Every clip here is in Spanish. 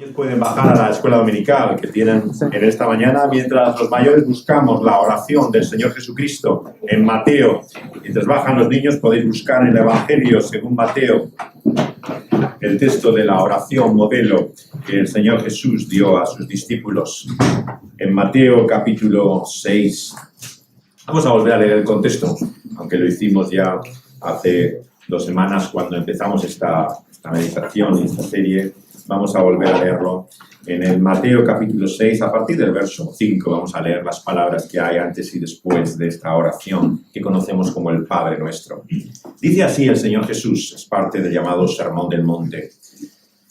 Ellos pueden bajar a la escuela dominical que tienen en esta mañana, mientras los mayores buscamos la oración del Señor Jesucristo en Mateo. Mientras bajan los niños podéis buscar en el Evangelio según Mateo el texto de la oración modelo que el Señor Jesús dio a sus discípulos en Mateo capítulo 6. Vamos a volver a leer el contexto, aunque lo hicimos ya hace 2 semanas cuando empezamos esta meditación y esta serie. Vamos a volver a leerlo en el Mateo capítulo 6, a partir del verso 5. Vamos a leer las palabras que hay antes y después de esta oración que conocemos como el Padre Nuestro. Dice así el Señor Jesús, es parte del llamado Sermón del Monte.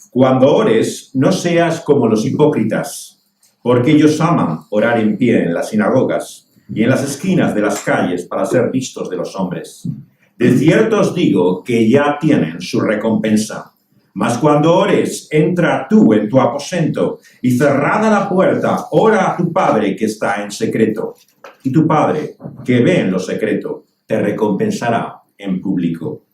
Cuando ores, no seas como los hipócritas, porque ellos aman orar en pie en las sinagogas y en las esquinas de las calles para ser vistos de los hombres. De cierto os digo que ya tienen su recompensa. Mas cuando ores, entra tú en tu aposento y cerrada la puerta, ora a tu Padre que está en secreto. Y tu Padre, que ve en lo secreto, te recompensará en público.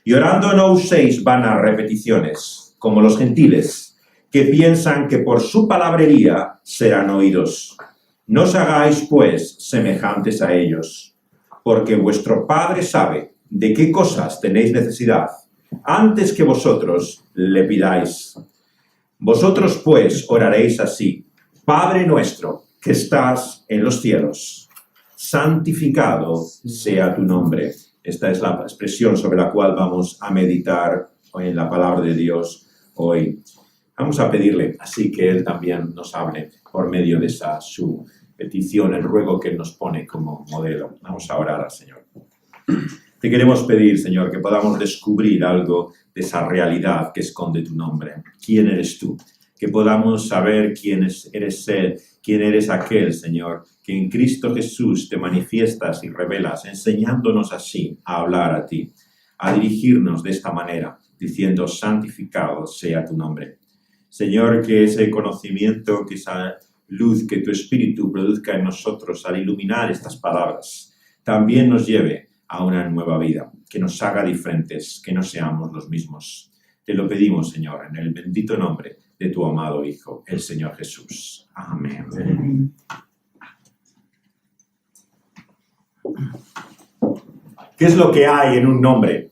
Y orando no uséis vanas repeticiones, como los gentiles, que piensan que por su palabrería serán oídos. No os hagáis, pues, semejantes a ellos, porque vuestro Padre sabe de qué cosas tenéis necesidad, antes que vosotros le pidáis. Vosotros, pues, oraréis así: Padre nuestro, que estás en los cielos, santificado sea tu nombre. Esta es la expresión sobre la cual vamos a meditar hoy en la palabra de Dios hoy. Vamos a pedirle así que Él también nos hable por medio de esa su petición, el ruego que Él nos pone como modelo. Vamos a orar al Señor. Te queremos pedir, Señor, que podamos descubrir algo de esa realidad que esconde tu nombre. ¿Quién eres tú? Que podamos saber quién eres Él, quién eres aquel, Señor, que en Cristo Jesús te manifiestas y revelas, enseñándonos así a hablar a ti, a dirigirnos de esta manera, diciendo: santificado sea tu nombre. Señor, que ese conocimiento, que esa luz que tu Espíritu produzca en nosotros al iluminar estas palabras, también nos lleve a una nueva vida, que nos haga diferentes, que no seamos los mismos. Te lo pedimos, Señor, en el bendito nombre de tu amado Hijo, el Señor Jesús. Amén. ¿Qué es lo que hay en un nombre?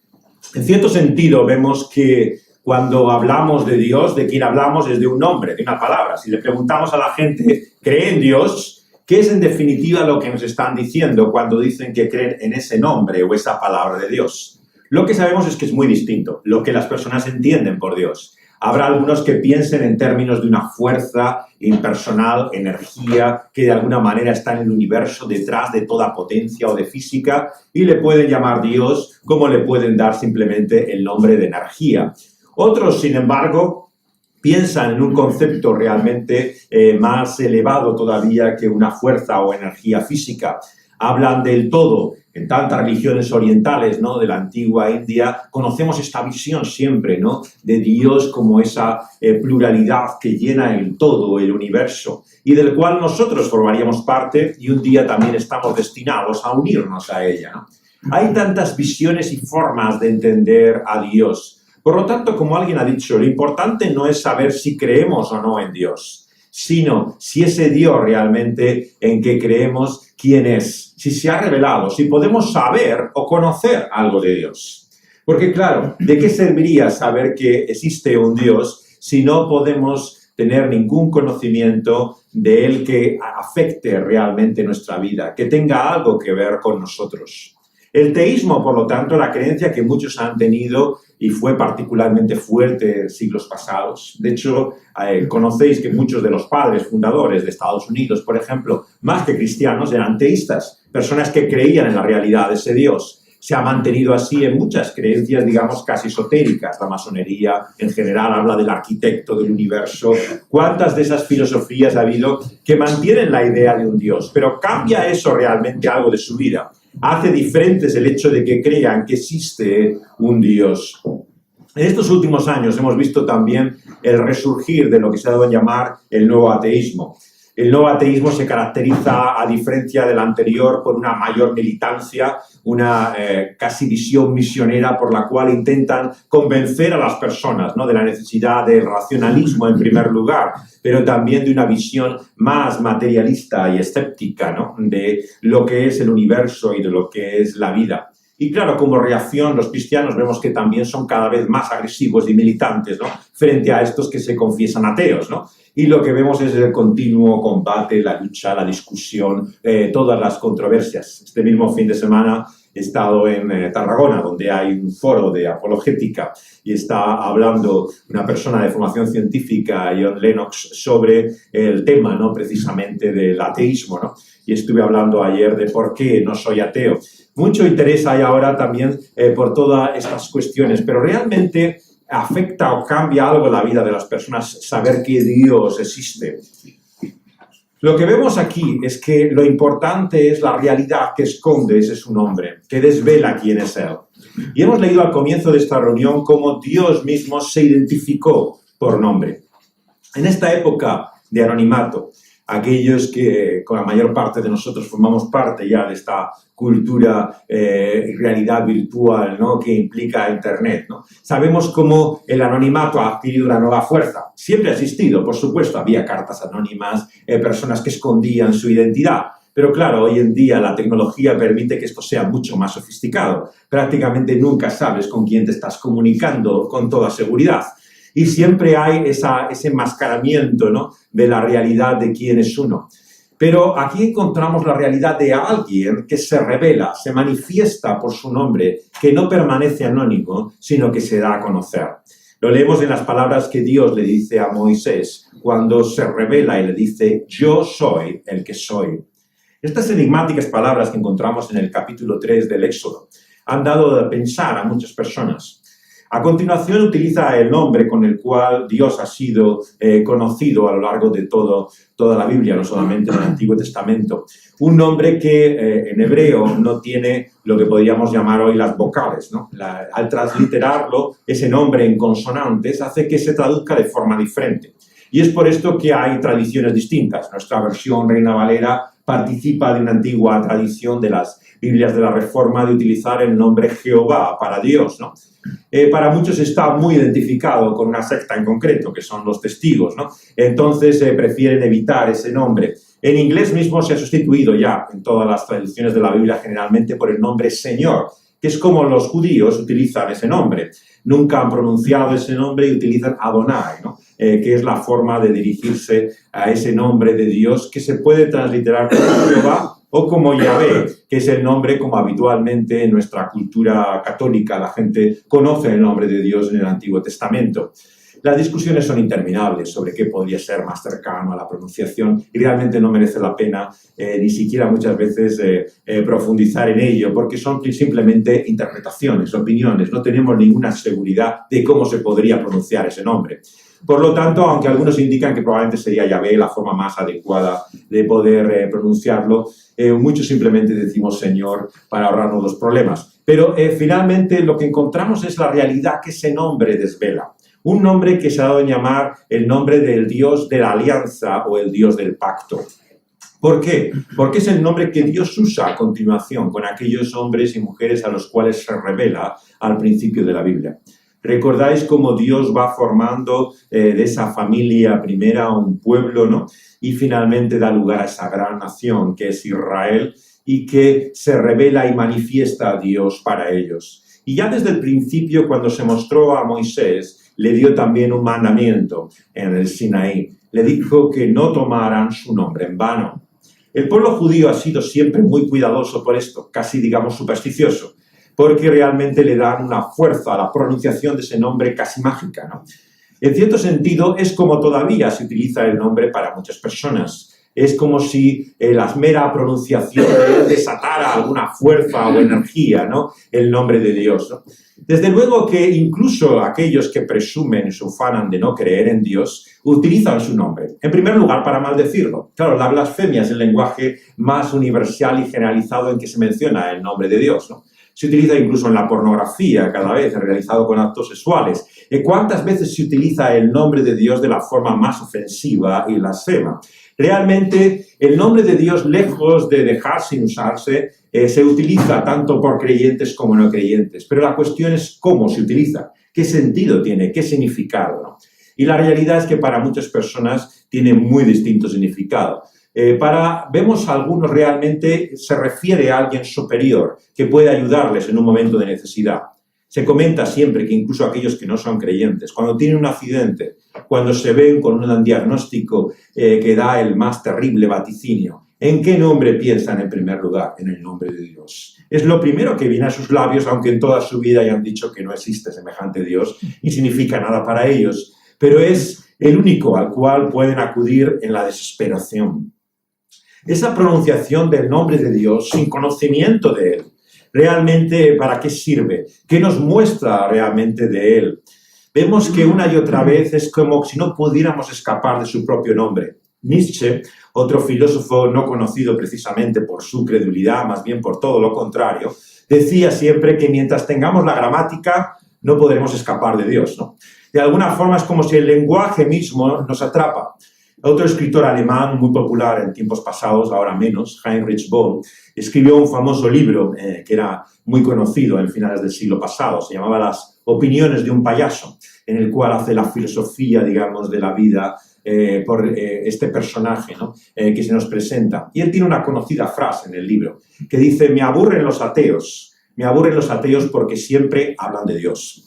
En cierto sentido, vemos que cuando hablamos de Dios, de quien hablamos es de un nombre, de una palabra. Si le preguntamos a la gente, ¿cree en Dios?, ¿qué es en definitiva lo que nos están diciendo cuando dicen que creen en ese nombre o esa palabra de Dios? Lo que sabemos es que es muy distinto, lo que las personas entienden por Dios. Habrá algunos que piensen en términos de una fuerza impersonal, energía, que de alguna manera está en el universo detrás de toda potencia o de física, y le pueden llamar Dios, como le pueden dar simplemente el nombre de energía. Otros, sin embargo, piensan en un concepto realmente más elevado todavía que una fuerza o energía física. Hablan del todo. En tantas religiones orientales, ¿no?, de la antigua India, conocemos esta visión siempre, ¿no?, de Dios como esa pluralidad que llena el todo, el universo, y del cual nosotros formaríamos parte y un día también estamos destinados a unirnos a ella, ¿no? Hay tantas visiones y formas de entender a Dios. Por lo tanto, como alguien ha dicho, lo importante no es saber si creemos o no en Dios, sino si ese Dios realmente en que creemos, quién es, si se ha revelado, si podemos saber o conocer algo de Dios. Porque claro, ¿de qué serviría saber que existe un Dios si no podemos tener ningún conocimiento de Él que afecte realmente nuestra vida, que tenga algo que ver con nosotros? El teísmo, por lo tanto, la creencia que muchos han tenido y fue particularmente fuerte en siglos pasados. De hecho, conocéis que muchos de los padres fundadores de Estados Unidos, por ejemplo, más que cristianos, eran teístas, personas que creían en la realidad de ese Dios. Se ha mantenido así en muchas creencias, digamos, casi esotéricas. La masonería, en general, habla del arquitecto del universo. ¿Cuántas de esas filosofías ha habido que mantienen la idea de un Dios? Pero ¿cambia eso realmente algo de su vida? ¿Hace diferentes el hecho de que crean que existe un Dios? En estos últimos años hemos visto también el resurgir de lo que se ha dado a llamar el nuevo ateísmo. El nuevo ateísmo se caracteriza, a diferencia del anterior, por una mayor militancia, una casi visión misionera por la cual intentan convencer a las personas, ¿no?, de la necesidad del racionalismo en primer lugar, pero también de una visión más materialista y escéptica, ¿no?, de lo que es el universo y de lo que es la vida. Y claro, como reacción, los cristianos vemos que también son cada vez más agresivos y militantes, ¿no?, frente a estos que se confiesan ateos, ¿no? Y lo que vemos es el continuo combate, la lucha, la discusión, todas las controversias. Este mismo fin de semana he estado en Tarragona, donde hay un foro de apologética, y está hablando una persona de formación científica, John Lennox, sobre el tema, ¿no?, precisamente del ateísmo, ¿no? Y estuve hablando ayer de por qué no soy ateo. Mucho interés hay ahora también por todas estas cuestiones, pero realmente afecta o cambia algo la vida de las personas saber que Dios existe. Lo que vemos aquí es que lo importante es la realidad que esconde ese su nombre, que desvela quién es Él. Y hemos leído al comienzo de esta reunión cómo Dios mismo se identificó por nombre. En esta época de anonimato, aquellos que con la mayor parte de nosotros formamos parte ya de esta cultura y realidad virtual, ¿no?, que implica Internet, ¿no? Sabemos cómo el anonimato ha adquirido una nueva fuerza. Siempre ha existido, por supuesto, había cartas anónimas, personas que escondían su identidad. Pero claro, hoy en día la tecnología permite que esto sea mucho más sofisticado. Prácticamente nunca sabes con quién te estás comunicando con toda seguridad. Y siempre hay ese enmascaramiento, ¿no?, de la realidad de quién es uno. Pero aquí encontramos la realidad de alguien que se revela, se manifiesta por su nombre, que no permanece anónimo, sino que se da a conocer. Lo leemos en las palabras que Dios le dice a Moisés cuando se revela y le dice: yo soy el que soy. Estas enigmáticas palabras que encontramos en el capítulo 3 del Éxodo han dado de pensar a muchas personas. A continuación utiliza el nombre con el cual Dios ha sido conocido a lo largo de toda la Biblia, no solamente en el Antiguo Testamento. Un nombre que en hebreo no tiene lo que podríamos llamar hoy las vocales, ¿no? Al transliterarlo, ese nombre en consonantes hace que se traduzca de forma diferente. Y es por esto que hay tradiciones distintas. Nuestra versión Reina Valera participa de una antigua tradición de las Biblias de la Reforma de utilizar el nombre Jehová para Dios, ¿no? Para muchos está muy identificado con una secta en concreto, que son los testigos, ¿no? Entonces prefieren evitar ese nombre. En inglés mismo se ha sustituido ya en todas las traducciones de la Biblia generalmente por el nombre Señor, que es como los judíos utilizan ese nombre. Nunca han pronunciado ese nombre y utilizan Adonai, ¿no? Que es la forma de dirigirse a ese nombre de Dios que se puede transliterar como Jehová o como Yahvé, que es el nombre como habitualmente en nuestra cultura católica la gente conoce el nombre de Dios en el Antiguo Testamento. Las discusiones son interminables sobre qué podría ser más cercano a la pronunciación y realmente no merece la pena ni siquiera muchas veces profundizar en ello, porque son simplemente interpretaciones, opiniones, no tenemos ninguna seguridad de cómo se podría pronunciar ese nombre. Por lo tanto, aunque algunos indican que probablemente sería Yahvé la forma más adecuada de poder pronunciarlo, muchos simplemente decimos Señor para ahorrarnos los problemas. Pero finalmente lo que encontramos es la realidad que ese nombre desvela. Un nombre que se ha dado en llamar el nombre del Dios de la alianza o el Dios del pacto. ¿Por qué? Porque es el nombre que Dios usa a continuación con aquellos hombres y mujeres a los cuales se revela al principio de la Biblia. ¿Recordáis cómo Dios va formando de esa familia primera un pueblo, ¿no? Y finalmente da lugar a esa gran nación que es Israel y que se revela y manifiesta a Dios para ellos? Y ya desde el principio, cuando se mostró a Moisés, le dio también un mandamiento en el Sinaí. Le dijo que no tomaran su nombre en vano. El pueblo judío ha sido siempre muy cuidadoso por esto, casi digamos supersticioso, porque realmente le dan una fuerza a la pronunciación de ese nombre casi mágica, ¿no? En cierto sentido, es como todavía se utiliza el nombre para muchas personas. Es como si la mera pronunciación desatara alguna fuerza o energía, ¿no? El nombre de Dios, ¿no? Desde luego que incluso aquellos que presumen y se ufanan de no creer en Dios utilizan su nombre. En primer lugar, para maldecirlo. Claro, la blasfemia es el lenguaje más universal y generalizado en que se menciona el nombre de Dios, ¿no? Se utiliza incluso en la pornografía cada vez, realizado con actos sexuales. ¿Cuántas veces se utiliza el nombre de Dios de la forma más ofensiva y blasfema? Realmente, el nombre de Dios, lejos de dejar sin usarse, se utiliza tanto por creyentes como no creyentes. Pero la cuestión es cómo se utiliza, qué sentido tiene, qué significado, ¿no? Y la realidad es que para muchas personas tiene muy distinto significado. Vemos a algunos realmente se refiere a alguien superior que puede ayudarles en un momento de necesidad. Se comenta siempre que incluso aquellos que no son creyentes, cuando tienen un accidente, cuando se ven con un diagnóstico que da el más terrible vaticinio, ¿en qué nombre piensan en primer lugar? En el nombre de Dios. Es lo primero que viene a sus labios, aunque en toda su vida hayan dicho que no existe semejante Dios y significa nada para ellos, pero es el único al cual pueden acudir en la desesperación. Esa pronunciación del nombre de Dios sin conocimiento de Él, ¿realmente para qué sirve? ¿Qué nos muestra realmente de Él? Vemos que una y otra vez es como si no pudiéramos escapar de su propio nombre. Nietzsche, otro filósofo no conocido precisamente por su credulidad, más bien por todo lo contrario, decía siempre que mientras tengamos la gramática no podremos escapar de Dios, ¿no? De alguna forma es como si el lenguaje mismo nos atrapa. Otro escritor alemán muy popular en tiempos pasados, ahora menos, Heinrich Böll, escribió un famoso libro que era muy conocido en finales del siglo pasado, se llamaba Las opiniones de un payaso, en el cual hace la filosofía, digamos, de la vida por este personaje, ¿no? Que se nos presenta. Y él tiene una conocida frase en el libro que dice: me aburren los ateos porque siempre hablan de Dios.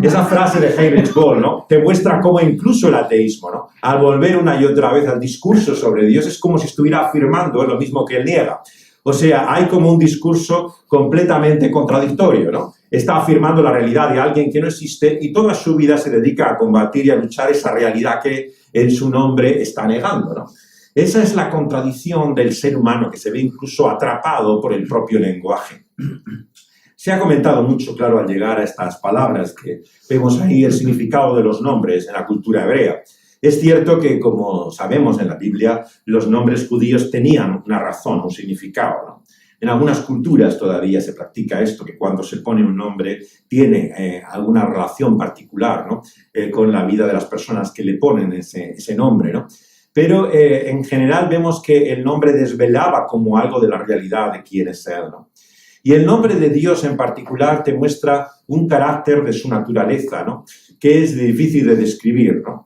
Esa frase de Heinrich Böll, ¿no?, te muestra cómo incluso el ateísmo, ¿no?, al volver una y otra vez al discurso sobre Dios, es como si estuviera afirmando lo mismo que él niega. O sea, hay como un discurso completamente contradictorio, ¿no? Está afirmando la realidad de alguien que no existe y toda su vida se dedica a combatir y a luchar esa realidad que en su nombre está negando, ¿no? Esa es la contradicción del ser humano que se ve incluso atrapado por el propio lenguaje. Se ha comentado mucho, claro, al llegar a estas palabras, que vemos ahí el significado de los nombres en la cultura hebrea. Es cierto que, como sabemos en la Biblia, los nombres judíos tenían una razón, un significado, ¿no? En algunas culturas todavía se practica esto, que cuando se pone un nombre tiene alguna relación particular, ¿no?, con la vida de las personas que le ponen ese nombre, ¿no? Pero en general vemos que el nombre desvelaba como algo de la realidad de quién es Él, ¿no? Y el nombre de Dios en particular te muestra un carácter de su naturaleza, ¿no?, que es difícil de describir, ¿no?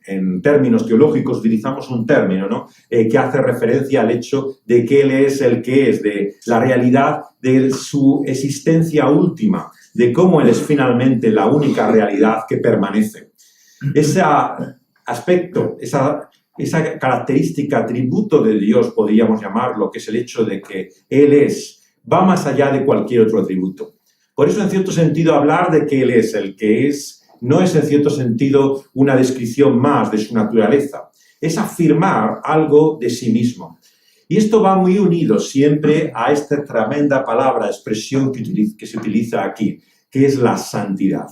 En términos teológicos utilizamos un término, ¿no?, que hace referencia al hecho de que Él es el que es, de la realidad de su existencia última, de cómo Él es finalmente la única realidad que permanece. Ese aspecto, esa característica, atributo de Dios, podríamos llamarlo, que es el hecho de que Él va más allá de cualquier otro atributo. Por eso, en cierto sentido, hablar de que Él es el que es, no es en cierto sentido una descripción más de su naturaleza, es afirmar algo de sí mismo. Y esto va muy unido siempre a esta tremenda palabra, expresión que se utiliza aquí, que es la santidad.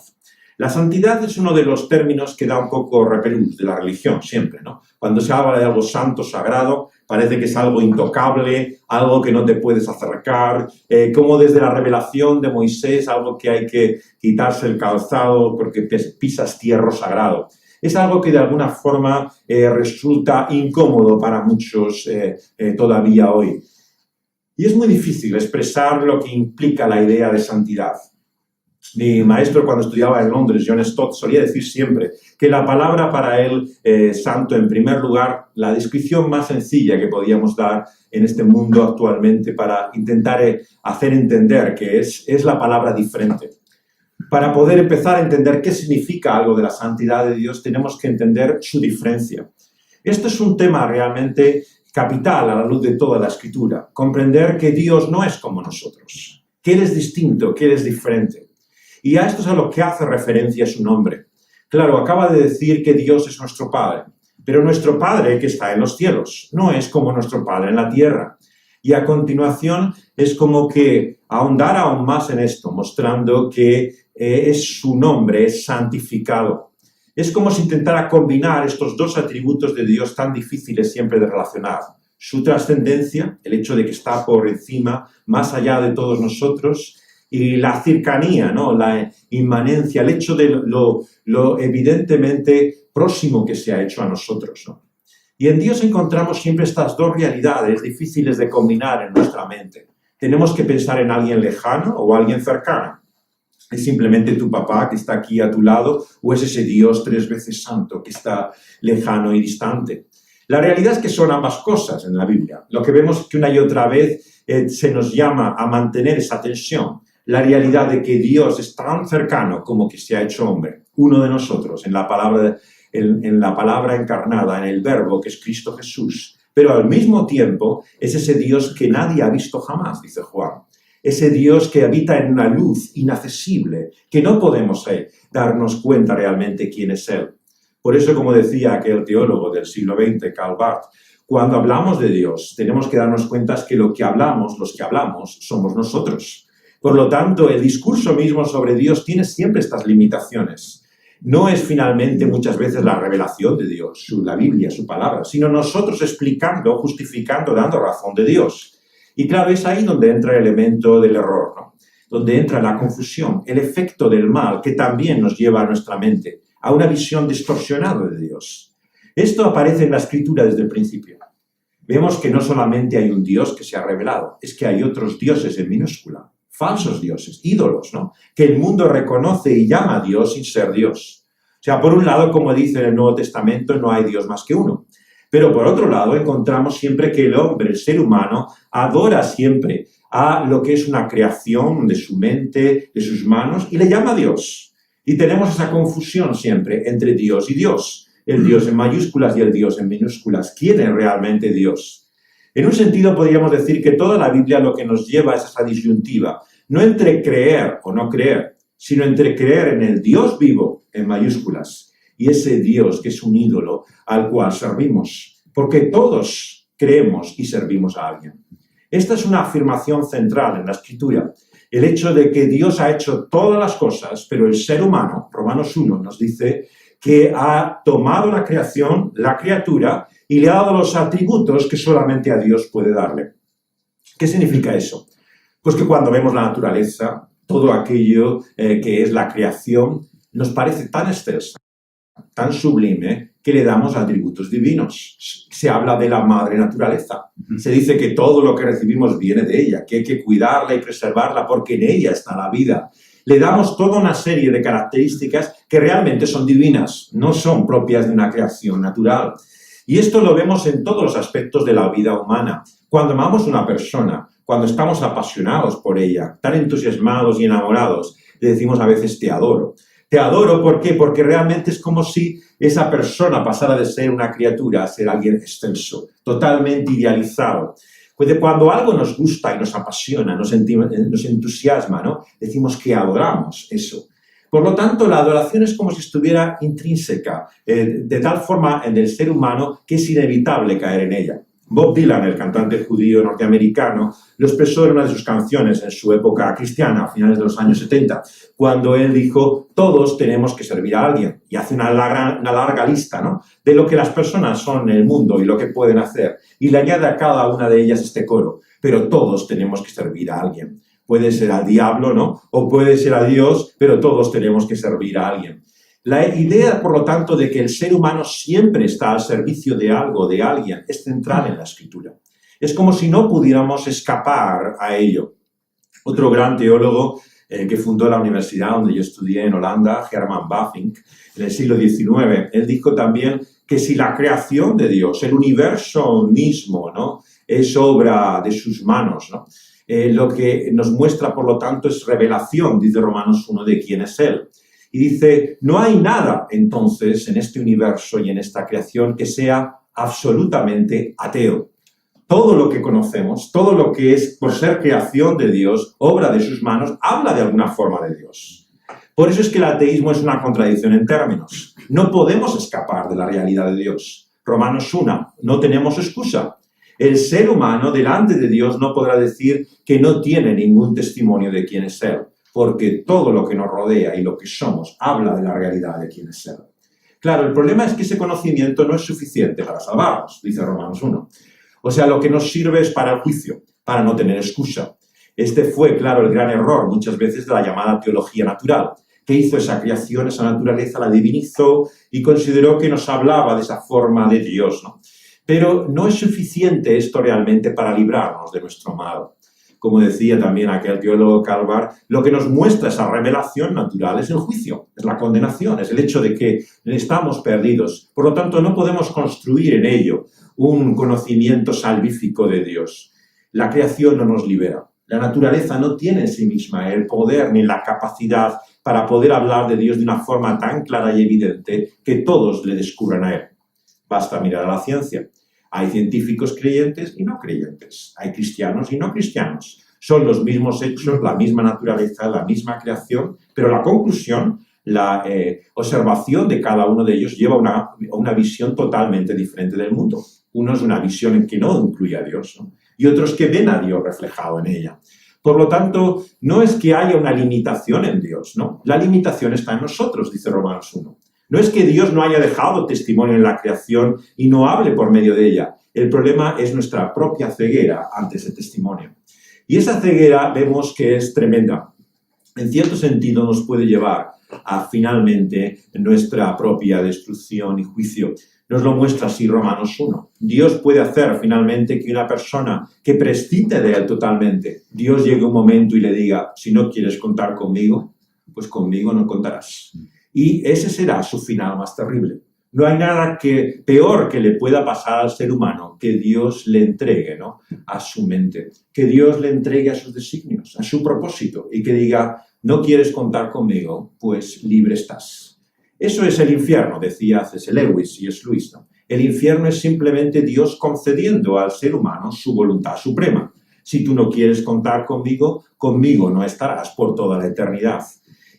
La santidad es uno de los términos que da un poco repelús de la religión, siempre, ¿no? Cuando se habla de algo santo, sagrado, parece que es algo intocable, algo que no te puedes acercar, como desde la revelación de Moisés, algo que hay que quitarse el calzado porque pisas tierra sagrado. Es algo que de alguna forma resulta incómodo para muchos todavía hoy. Y es muy difícil expresar lo que implica la idea de santidad. Mi maestro, cuando estudiaba en Londres, John Stott, solía decir siempre que la palabra para él, santo, en primer lugar, la descripción más sencilla que podíamos dar en este mundo actualmente para intentar hacer entender que es la palabra diferente. Para poder empezar a entender qué significa algo de la santidad de Dios, tenemos que entender su diferencia. Esto es un tema realmente capital a la luz de toda la Escritura. Comprender que Dios no es como nosotros, que Él es distinto, que Él es diferente. Y a esto es a lo que hace referencia su nombre. Claro, acaba de decir que Dios es nuestro Padre, pero nuestro Padre que está en los cielos no es como nuestro Padre en la tierra. Y a continuación es como que ahondar aún más en esto, mostrando que es su nombre, es santificado. Es como si intentara combinar estos dos atributos de Dios tan difíciles siempre de relacionar. Su trascendencia, el hecho de que está por encima, más allá de todos nosotros, y la cercanía, ¿no? La inmanencia, el hecho de lo evidentemente próximo que se ha hecho a nosotros, ¿no? Y en Dios encontramos siempre estas dos realidades difíciles de combinar en nuestra mente. Tenemos que pensar en alguien lejano o alguien cercano. ¿Es simplemente tu papá que está aquí a tu lado o es ese Dios 3 veces santo que está lejano y distante? La realidad es que son ambas cosas en la Biblia. Lo que vemos es que una y otra vez se nos llama a mantener esa tensión. La realidad de que Dios es tan cercano como que se ha hecho hombre, uno de nosotros, en la palabra encarnada, en el verbo que es Cristo Jesús. Pero al mismo tiempo es ese Dios que nadie ha visto jamás, dice Juan. Ese Dios que habita en una luz inaccesible, que no podemos darnos cuenta realmente quién es Él. Por eso, como decía aquel teólogo del siglo XX, Karl Barth, cuando hablamos de Dios, tenemos que darnos cuenta que los que hablamos, somos nosotros. Por lo tanto, el discurso mismo sobre Dios tiene siempre estas limitaciones. No es finalmente muchas veces la revelación de Dios, la Biblia, su palabra, sino nosotros explicando, justificando, dando razón de Dios. Y claro, es ahí donde entra el elemento del error, ¿no? Donde entra la confusión, el efecto del mal que también nos lleva a nuestra mente, a una visión distorsionada de Dios. Esto aparece en la Escritura desde el principio. Vemos que no solamente hay un Dios que se ha revelado, es que hay otros dioses en minúscula, falsos dioses, ídolos, ¿no? Que el mundo reconoce y llama a Dios sin ser Dios. O sea, por un lado, como dice en el Nuevo Testamento, no hay Dios más que uno. Pero por otro lado, encontramos siempre que el hombre, el ser humano, adora siempre a lo que es una creación de su mente, de sus manos, y le llama a Dios. Y tenemos esa confusión siempre entre Dios y Dios. El Dios en mayúsculas y el Dios en minúsculas. ¿Quién es realmente Dios? En un sentido podríamos decir que toda la Biblia lo que nos lleva es esa disyuntiva. No entre creer o no creer, sino entre creer en el Dios vivo, en mayúsculas, y ese Dios que es un ídolo al cual servimos, porque todos creemos y servimos a alguien. Esta es una afirmación central en la Escritura, el hecho de que Dios ha hecho todas las cosas, pero el ser humano, Romanos 1 nos dice que ha tomado la creación, la criatura, y le ha dado los atributos que solamente a Dios puede darle. ¿Qué significa eso? Pues que cuando vemos la naturaleza, todo aquello que es la creación, nos parece tan excelsa, tan sublime, que le damos atributos divinos. Se habla de la madre naturaleza. Se dice que todo lo que recibimos viene de ella, que hay que cuidarla y preservarla porque en ella está la vida. Le damos toda una serie de características que realmente son divinas, no son propias de una creación natural. Y esto lo vemos en todos los aspectos de la vida humana. Cuando amamos a una persona, cuando estamos apasionados por ella, tan entusiasmados y enamorados, le decimos a veces te adoro. Te adoro, ¿por qué? Porque realmente es como si esa persona pasara de ser una criatura a ser alguien excelso, totalmente idealizado. Pues cuando algo nos gusta y nos apasiona, nos entusiasma, ¿no? Decimos que adoramos eso. Por lo tanto, la adoración es como si estuviera intrínseca, de tal forma en el ser humano que es inevitable caer en ella. Bob Dylan, el cantante judío norteamericano, lo expresó en una de sus canciones en su época cristiana, a finales de los años 70, cuando él dijo, todos tenemos que servir a alguien, y hace una larga lista, ¿no?, de lo que las personas son en el mundo y lo que pueden hacer, y le añade a cada una de ellas este coro, pero todos tenemos que servir a alguien. Puede ser al diablo, ¿no?, o puede ser a Dios, pero todos tenemos que servir a alguien. La idea, por lo tanto, de que el ser humano siempre está al servicio de algo, de alguien, es central en la Escritura. Es como si no pudiéramos escapar a ello. Otro gran teólogo que fundó la universidad donde yo estudié en Holanda, Herman Bavinck, en el siglo XIX, él dijo también que si la creación de Dios, el universo mismo, ¿no?, es obra de sus manos, ¿no?, lo que nos muestra, por lo tanto, es revelación, dice Romanos 1, de quién es Él. Y dice, no hay nada, entonces, en este universo y en esta creación que sea absolutamente ateo. Todo lo que conocemos, todo lo que es, por ser creación de Dios, obra de sus manos, habla de alguna forma de Dios. Por eso es que el ateísmo es una contradicción en términos. No podemos escapar de la realidad de Dios. Romanos 1, no tenemos excusa. El ser humano, delante de Dios, no podrá decir que no tiene ningún testimonio de quién es Él, porque todo lo que nos rodea y lo que somos habla de la realidad de quién es Él. Claro, el problema es que ese conocimiento no es suficiente para salvarnos, dice Romanos 1. O sea, lo que nos sirve es para el juicio, para no tener excusa. Este fue, claro, el gran error muchas veces de la llamada teología natural, que hizo esa creación, esa naturaleza, la divinizó y consideró que nos hablaba de esa forma de Dios, ¿no? Pero no es suficiente esto realmente para librarnos de nuestro mal. Como decía también aquel teólogo Calvar, lo que nos muestra esa revelación natural es el juicio, es la condenación, es el hecho de que estamos perdidos. Por lo tanto, no podemos construir en ello un conocimiento salvífico de Dios. La creación no nos libera. La naturaleza no tiene en sí misma el poder ni la capacidad para poder hablar de Dios de una forma tan clara y evidente que todos le descubran a Él. Basta mirar a la ciencia. Hay científicos creyentes y no creyentes. Hay cristianos y no cristianos. Son los mismos hechos, la misma naturaleza, la misma creación, pero la conclusión, la observación de cada uno de ellos lleva a una visión totalmente diferente del mundo. Uno es una visión en que no incluye a Dios, ¿no? Y otros que ven a Dios reflejado en ella. Por lo tanto, no es que haya una limitación en Dios, ¿no? La limitación está en nosotros, dice Romanos 1. No es que Dios no haya dejado testimonio en la creación y no hable por medio de ella. El problema es nuestra propia ceguera ante ese testimonio. Y esa ceguera vemos que es tremenda. En cierto sentido nos puede llevar a finalmente nuestra propia destrucción y juicio. Nos lo muestra así Romanos 1. Dios puede hacer finalmente que una persona que prescinde de Él totalmente, Dios llegue un momento y le diga, si no quieres contar conmigo, pues conmigo no contarás. Y ese será su final más terrible. No hay nada peor que le pueda pasar al ser humano que Dios le entregue, ¿no?, a su mente, que Dios le entregue a sus designios, a su propósito y que diga, no quieres contar conmigo, pues libre estás. Eso es el infierno, decía C.S. Lewis y es Luis, ¿no? El infierno es simplemente Dios concediendo al ser humano su voluntad suprema. Si tú no quieres contar conmigo, conmigo no estarás por toda la eternidad.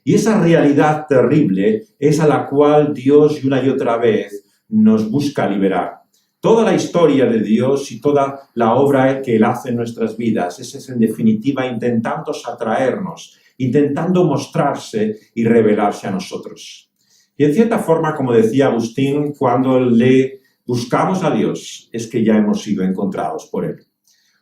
Y esa realidad terrible es a la cual Dios y una y otra vez nos busca liberar. Toda la historia de Dios y toda la obra que Él hace en nuestras vidas es en definitiva intentando atraernos, intentando mostrarse y revelarse a nosotros. Y en cierta forma, como decía Agustín, cuando le buscamos a Dios es que ya hemos sido encontrados por Él.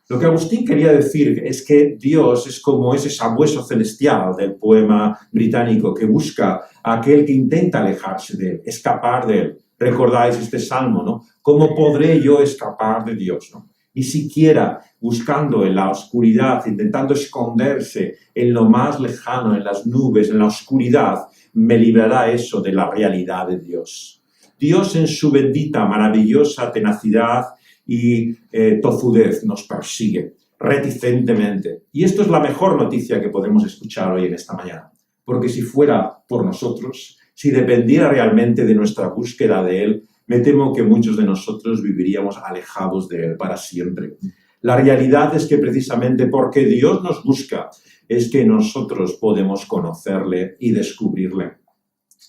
Lo que Agustín quería decir es que Dios es como ese sabueso celestial del poema británico que busca a aquel que intenta alejarse de Él, escapar de Él. Recordáis este salmo, ¿no? ¿Cómo podré yo escapar de Dios, ¿no? Ni siquiera buscando en la oscuridad, intentando esconderse en lo más lejano, en las nubes, en la oscuridad, me librará eso de la realidad de Dios. Dios en su bendita, maravillosa tenacidad y tozudez nos persigue reticentemente. Y esto es la mejor noticia que podemos escuchar hoy en esta mañana. Porque si fuera por nosotros, si dependiera realmente de nuestra búsqueda de Él, me temo que muchos de nosotros viviríamos alejados de Él para siempre. La realidad es que precisamente porque Dios nos busca, es que nosotros podemos conocerle y descubrirle.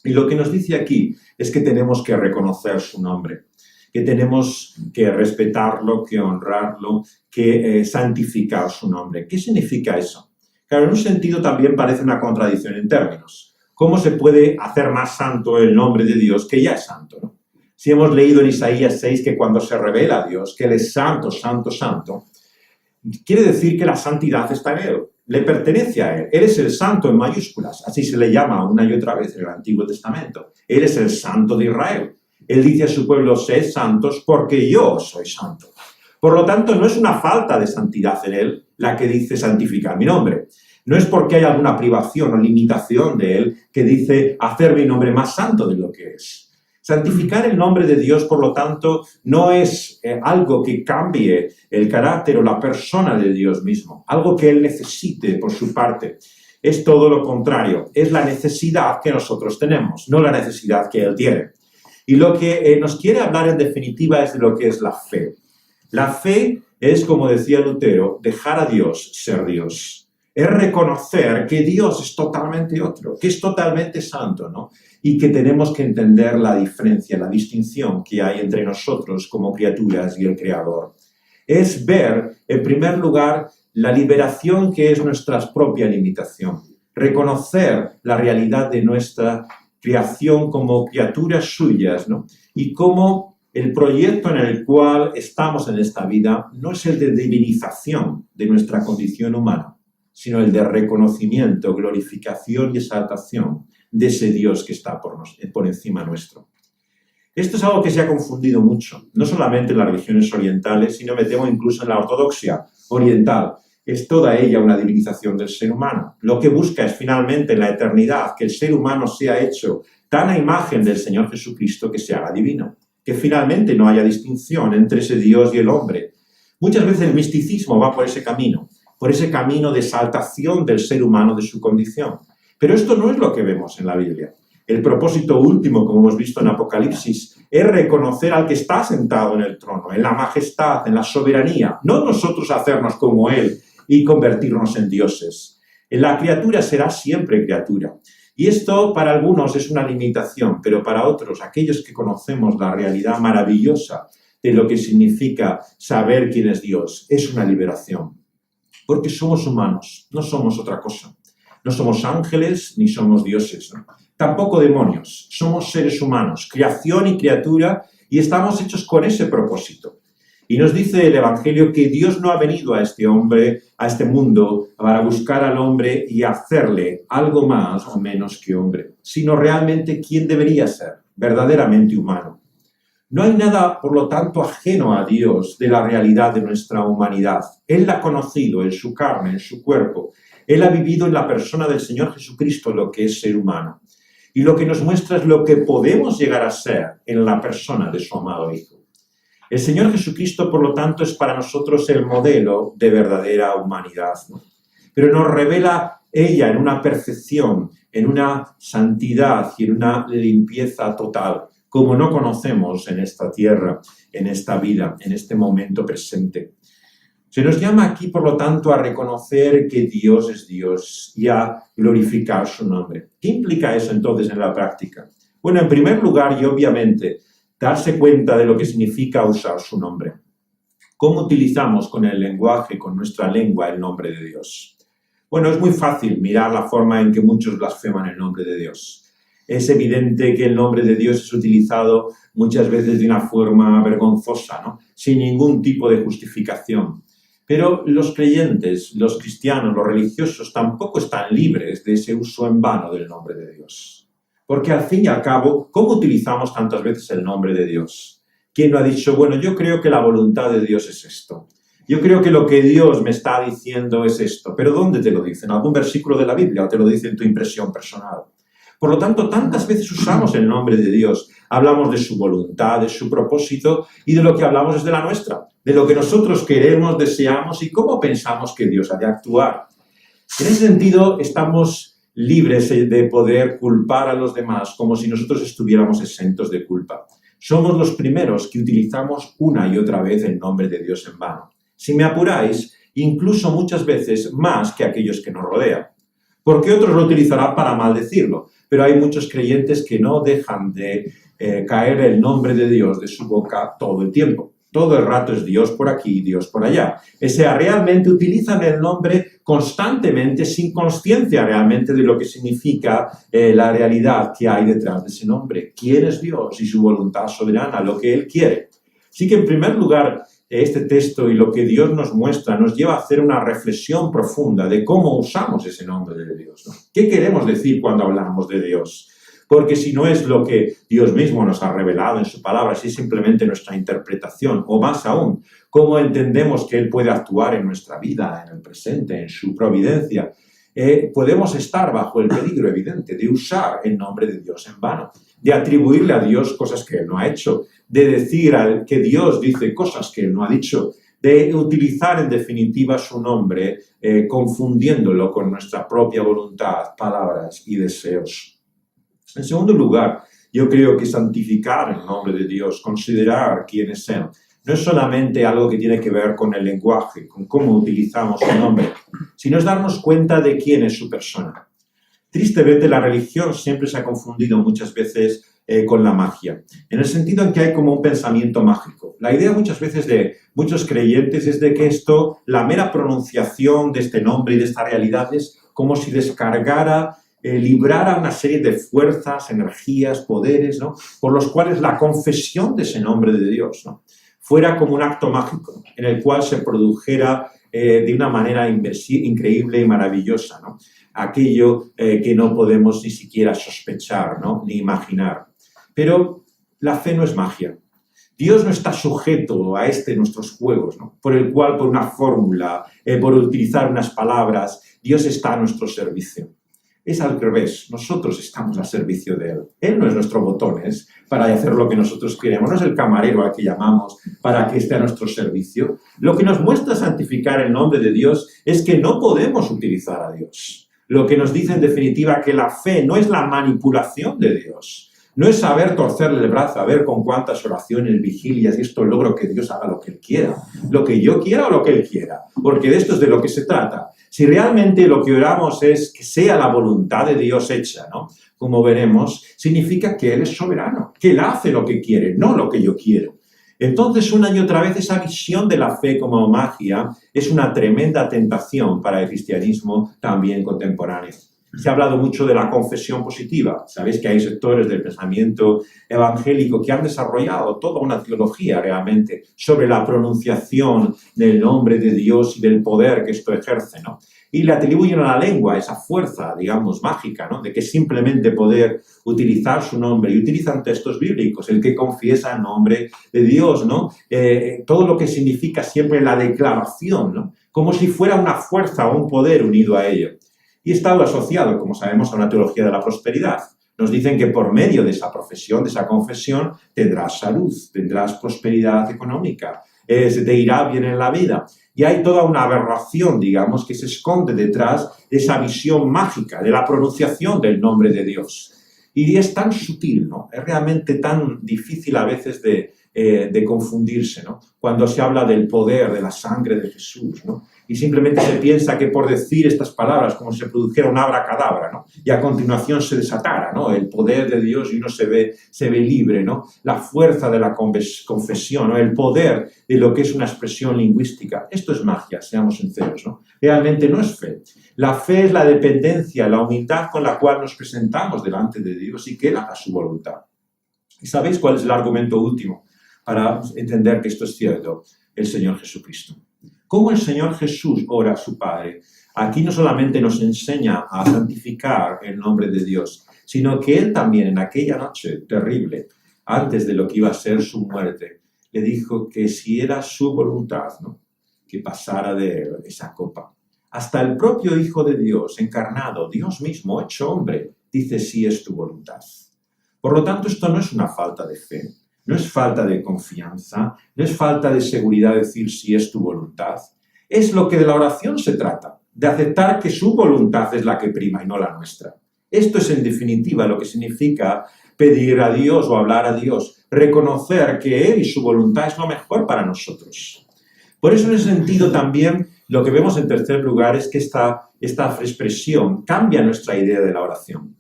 Y lo que nos dice aquí es que tenemos que reconocer su nombre, que tenemos que respetarlo, que honrarlo, que santificar su nombre. ¿Qué significa eso? Claro, en un sentido también parece una contradicción en términos. ¿Cómo se puede hacer más santo el nombre de Dios que ya es santo, ¿no? Si hemos leído en Isaías 6 que cuando se revela a Dios, que Él es santo, santo, santo, quiere decir que la santidad está en Él, le pertenece a Él. Él es el santo en mayúsculas, así se le llama una y otra vez en el Antiguo Testamento. Él es el santo de Israel. Él dice a su pueblo, sed santos porque yo soy santo. Por lo tanto, no es una falta de santidad en Él la que dice santificar mi nombre. No es porque hay alguna privación o limitación de Él que dice hacer mi nombre más santo de lo que es. Santificar el nombre de Dios, por lo tanto, no es algo que cambie el carácter o la persona de Dios mismo, algo que Él necesite por su parte. Es todo lo contrario, es la necesidad que nosotros tenemos, no la necesidad que Él tiene. Y lo que nos quiere hablar en definitiva es de lo que es la fe. La fe es, como decía Lutero, dejar a Dios ser Dios. Es reconocer que Dios es totalmente otro, que es totalmente santo, ¿no? Y que tenemos que entender la diferencia, la distinción que hay entre nosotros como criaturas y el Creador. Es ver, en primer lugar, la liberación que es nuestra propia limitación. Reconocer la realidad de nuestra creación como criaturas suyas, ¿no? Y cómo el proyecto en el cual estamos en esta vida no es el de divinización de nuestra condición humana, sino el de reconocimiento, glorificación y exaltación de ese Dios que está por encima nuestro. Esto es algo que se ha confundido mucho, no solamente en las religiones orientales, sino me temo incluso en la ortodoxia oriental. Es toda ella una divinización del ser humano. Lo que busca es finalmente en la eternidad que el ser humano sea hecho tan a imagen del Señor Jesucristo que se haga divino, que finalmente no haya distinción entre ese Dios y el hombre. Muchas veces el misticismo va por ese camino de exaltación del ser humano de su condición. Pero esto no es lo que vemos en la Biblia. El propósito último, como hemos visto en Apocalipsis, es reconocer al que está sentado en el trono, en la majestad, en la soberanía, no nosotros hacernos como Él y convertirnos en dioses. La criatura será siempre criatura. Y esto para algunos es una limitación, pero para otros, aquellos que conocemos la realidad maravillosa de lo que significa saber quién es Dios, es una liberación. Porque somos humanos, no somos otra cosa. No somos ángeles ni somos dioses, ¿no? Tampoco demonios. Somos seres humanos, creación y criatura, y estamos hechos con ese propósito. Y nos dice el Evangelio que Dios no ha venido a este hombre, a este mundo, para buscar al hombre y hacerle algo más o menos que hombre, sino realmente quién debería ser, verdaderamente humano. No hay nada, por lo tanto, ajeno a Dios de la realidad de nuestra humanidad. Él la ha conocido en su carne, en su cuerpo. Él ha vivido en la persona del Señor Jesucristo lo que es ser humano. Y lo que nos muestra es lo que podemos llegar a ser en la persona de su amado Hijo. El Señor Jesucristo, por lo tanto, es para nosotros el modelo de verdadera humanidad, ¿no? Pero nos revela ella en una perfección, en una santidad y en una limpieza total, como no conocemos en esta tierra, en esta vida, en este momento presente. Se nos llama aquí, por lo tanto, a reconocer que Dios es Dios y a glorificar su nombre. ¿Qué implica eso entonces en la práctica? Bueno, en primer lugar y obviamente, darse cuenta de lo que significa usar su nombre. ¿Cómo utilizamos con el lenguaje, con nuestra lengua, el nombre de Dios? Bueno, es muy fácil mirar la forma en que muchos blasfeman el nombre de Dios. Es evidente que el nombre de Dios es utilizado muchas veces de una forma vergonzosa, ¿no? Sin ningún tipo de justificación. Pero los creyentes, los cristianos, los religiosos tampoco están libres de ese uso en vano del nombre de Dios. Porque al fin y al cabo, ¿cómo utilizamos tantas veces el nombre de Dios? ¿Quién no ha dicho, bueno, yo creo que la voluntad de Dios es esto? Yo creo que lo que Dios me está diciendo es esto. ¿Pero dónde te lo dice? ¿En algún versículo de la Biblia o te lo dice en tu impresión personal? Por lo tanto, tantas veces usamos el nombre de Dios. Hablamos de su voluntad, de su propósito, y de lo que hablamos es de la nuestra, de lo que nosotros queremos, deseamos y cómo pensamos que Dios ha de actuar. En ese sentido, estamos libres de poder culpar a los demás como si nosotros estuviéramos exentos de culpa. Somos los primeros que utilizamos una y otra vez el nombre de Dios en vano. Si me apuráis, incluso muchas veces más que aquellos que nos rodean. Porque otros lo utilizarán para maldecirlo. Pero hay muchos creyentes que no dejan de caer el nombre de Dios de su boca todo el tiempo. Todo el rato es Dios por aquí, Dios por allá. O sea, realmente utilizan el nombre constantemente sin consciencia realmente de lo que significa la realidad que hay detrás de ese nombre. ¿Quién es Dios y su voluntad soberana? Lo que Él quiere. Así que en primer lugar, este texto y lo que Dios nos muestra nos lleva a hacer una reflexión profunda de cómo usamos ese nombre de Dios, ¿no? ¿Qué queremos decir cuando hablamos de Dios? Porque si no es lo que Dios mismo nos ha revelado en su palabra, si es simplemente nuestra interpretación, o más aún, cómo entendemos que Él puede actuar en nuestra vida, en el presente, en su providencia, podemos estar bajo el peligro evidente de usar el nombre de Dios en vano, de atribuirle a Dios cosas que Él no ha hecho, de decir que Dios dice cosas que Él no ha dicho, de utilizar en definitiva su nombre confundiéndolo con nuestra propia voluntad, palabras y deseos. En segundo lugar, yo creo que santificar el nombre de Dios, considerar quién es Él, no es solamente algo que tiene que ver con el lenguaje, con cómo utilizamos su nombre, sino es darnos cuenta de quién es su persona. Tristemente, la religión siempre se ha confundido muchas veces con la magia, en el sentido en que hay como un pensamiento mágico. La idea muchas veces de muchos creyentes es de que esto, la mera pronunciación de este nombre y de esta realidad es como si descargara, librara una serie de fuerzas, energías, poderes, ¿no? Por los cuales la confesión de ese nombre de Dios, ¿no? Fuera como un acto mágico en el cual se produjera de una manera increíble y maravillosa, ¿no? Aquello que no podemos ni siquiera sospechar, ¿no? Ni imaginar. Pero la fe no es magia. Dios no está sujeto a nuestros juegos, ¿no? Por el cual, por una fórmula, por utilizar unas palabras, Dios está a nuestro servicio. Es al revés, nosotros estamos al servicio de Él. Él no es nuestro botones para hacer lo que nosotros queremos, no es el camarero al que llamamos para que esté a nuestro servicio. Lo que nos muestra santificar el nombre de Dios es que no podemos utilizar a Dios. Lo que nos dice en definitiva que la fe no es la manipulación de Dios. No es saber torcerle el brazo, a ver con cuántas oraciones, vigilias y esto logro que Dios haga lo que Él quiera. Lo que yo quiera o lo que Él quiera. Porque de esto es de lo que se trata. Si realmente lo que oramos es que sea la voluntad de Dios hecha, ¿no? Como veremos, significa que Él es soberano, que Él hace lo que quiere, no lo que yo quiero. Entonces, una y otra vez, esa visión de la fe como magia es una tremenda tentación para el cristianismo también contemporáneo. Se ha hablado mucho de la confesión positiva. Sabéis que hay sectores del pensamiento evangélico que han desarrollado toda una teología realmente sobre la pronunciación del nombre de Dios y del poder que esto ejerce, ¿no? Y le atribuyen a la lengua esa fuerza, digamos, mágica, ¿no? De que simplemente poder utilizar su nombre, y utilizan textos bíblicos, el que confiesa el nombre de Dios, ¿no? Todo lo que significa siempre la declaración, ¿no? Como si fuera una fuerza o un poder unido a ello. Y está asociado, como sabemos, a una teología de la prosperidad. Nos dicen que por medio de esa profesión, de esa confesión, tendrás salud, tendrás prosperidad económica, se te irá bien en la vida. Y hay toda una aberración, digamos, que se esconde detrás de esa visión mágica, de la pronunciación del nombre de Dios. Y es tan sutil, ¿no? Es realmente tan difícil a veces de confundirse, ¿no? Cuando se habla del poder, de la sangre de Jesús, ¿no? Y simplemente se piensa que por decir estas palabras, como si se produjera un abracadabra, ¿no? Y a continuación se desatara, ¿no? El poder de Dios y uno se ve libre, ¿no? La fuerza de la confesión, ¿no? El poder de lo que es una expresión lingüística. Esto es magia, seamos sinceros, ¿no? Realmente no es fe. La fe es la dependencia, la humildad con la cual nos presentamos delante de Dios y que Él haga su voluntad. ¿Y sabéis cuál es el argumento último para entender que esto es cierto? El Señor Jesucristo. ¿Cómo el Señor Jesús ora a su Padre? Aquí no solamente nos enseña a santificar el nombre de Dios, sino que Él también en aquella noche terrible, antes de lo que iba a ser su muerte, le dijo que si era su voluntad, ¿no? Que pasara de Él esa copa. Hasta el propio Hijo de Dios, encarnado, Dios mismo, hecho hombre, dice sí es tu voluntad. Por lo tanto, esto no es una falta de fe. No es falta de confianza, no es falta de seguridad decir si es tu voluntad. Es lo que de la oración se trata, de aceptar que su voluntad es la que prima y no la nuestra. Esto es en definitiva lo que significa pedir a Dios o hablar a Dios, reconocer que Él y su voluntad es lo mejor para nosotros. Por eso en ese sentido también lo que vemos en tercer lugar es que esta expresión cambia nuestra idea de la oración.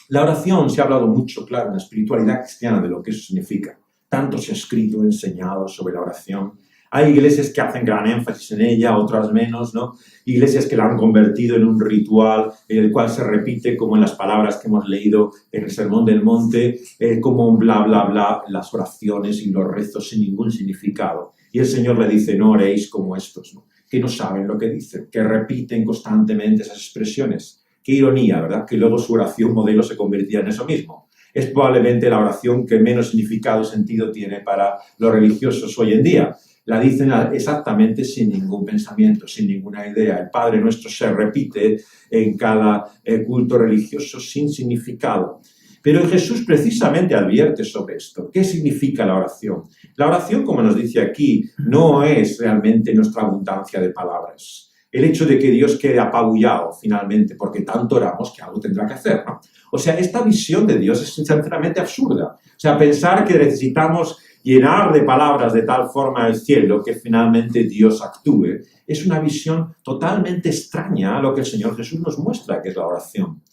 La oración, se ha hablado mucho, claro, en la espiritualidad cristiana de lo que eso significa. Tanto se ha escrito, enseñado sobre la oración. Hay iglesias que hacen gran énfasis en ella, otras menos, ¿no? Iglesias que la han convertido en un ritual en el cual se repite, como en las palabras que hemos leído en el Sermón del Monte, como un bla, bla, bla, las oraciones y los rezos sin ningún significado. Y el Señor le dice, no oréis como estos, ¿no? Que no saben lo que dicen, que repiten constantemente esas expresiones. Qué ironía, ¿verdad? Que luego su oración modelo se convertía en eso mismo. Es probablemente la oración que menos significado y sentido tiene para los religiosos hoy en día. La dicen exactamente sin ningún pensamiento, sin ninguna idea. El Padre Nuestro se repite en cada culto religioso sin significado. Pero Jesús precisamente advierte sobre esto. ¿Qué significa la oración? La oración, como nos dice aquí, no es realmente nuestra abundancia de palabras. El hecho de que Dios quede apabullado finalmente porque tanto oramos que algo tendrá que hacer, ¿no? O sea, esta visión de Dios es sinceramente absurda. O sea, pensar que necesitamos llenar de palabras de tal forma el cielo que finalmente Dios actúe es una visión totalmente extraña a lo que el Señor Jesús nos muestra, que es la oración.